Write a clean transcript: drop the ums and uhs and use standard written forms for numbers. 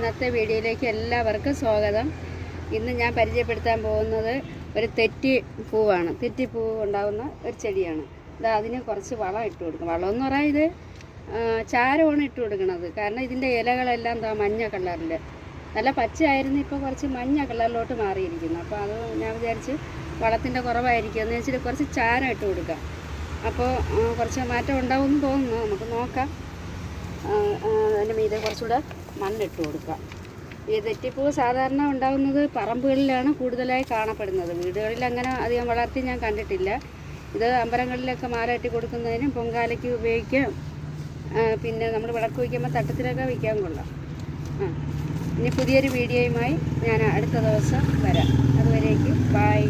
ഇന്നത്തെ വീഡിയോയിലേക്ക് എല്ലാവർക്കും സ്വാഗതം. ഇന്ന് ഞാൻ പരിചയപ്പെടുത്താൻ പോകുന്നത് ഒരു തെറ്റിപ്പൂവാണ്. തെറ്റിപ്പൂവ് ഉണ്ടാകുന്ന ഒരു ചെടിയാണ്. അതിന് കുറച്ച് വളം ഇട്ട് കൊടുക്കും. വളമെന്ന് പറയാൻ ഇത് ചാരമാണ് ഇട്ട് കൊടുക്കുന്നത്. കാരണം ഇതിൻ്റെ ഇലകളെല്ലാം മഞ്ഞ കളറിൽ, നല്ല പച്ചയായിരുന്നു, ഇപ്പോൾ കുറച്ച് മഞ്ഞ കളറിലോട്ട് മാറിയിരിക്കുന്നു. അപ്പോൾ അത് ഞാൻ വിചാരിച്ച് വളത്തിൻ്റെ കുറവായിരിക്കും എന്ന് വെച്ചിട്ട് കുറച്ച് ചാരം ഇട്ട് കൊടുക്കാം. അപ്പോൾ കുറച്ച് മാറ്റം ഉണ്ടാവുമെന്ന് തോന്നുന്നു. നമുക്ക് നോക്കാം. അതിൻ്റെ മീതെ കുറച്ചുകൂടെ മണ്ണിട്ട് കൊടുക്കാം. ഈ തെറ്റിപ്പൂവ് സാധാരണ ഉണ്ടാകുന്നത് പറമ്പുകളിലാണ് കൂടുതലായി കാണപ്പെടുന്നത്. വീടുകളിൽ അങ്ങനെ അധികം വളർത്തി ഞാൻ കണ്ടിട്ടില്ല. ഇത് അമ്പലങ്ങളിലൊക്കെ മാല കെട്ടി കൊടുക്കുന്നതിനും പൊങ്കാലയ്ക്ക് ഉപയോഗിക്കാം. പിന്നെ നമ്മൾ വിളക്ക് വയ്ക്കുമ്പോൾ തട്ടത്തിലൊക്കെ വയ്ക്കാൻ കൊള്ളാം. ഇനി പുതിയൊരു വീഡിയോയുമായി ഞാൻ അടുത്ത ദിവസം വരാം. അതുവരേക്കും ബൈ.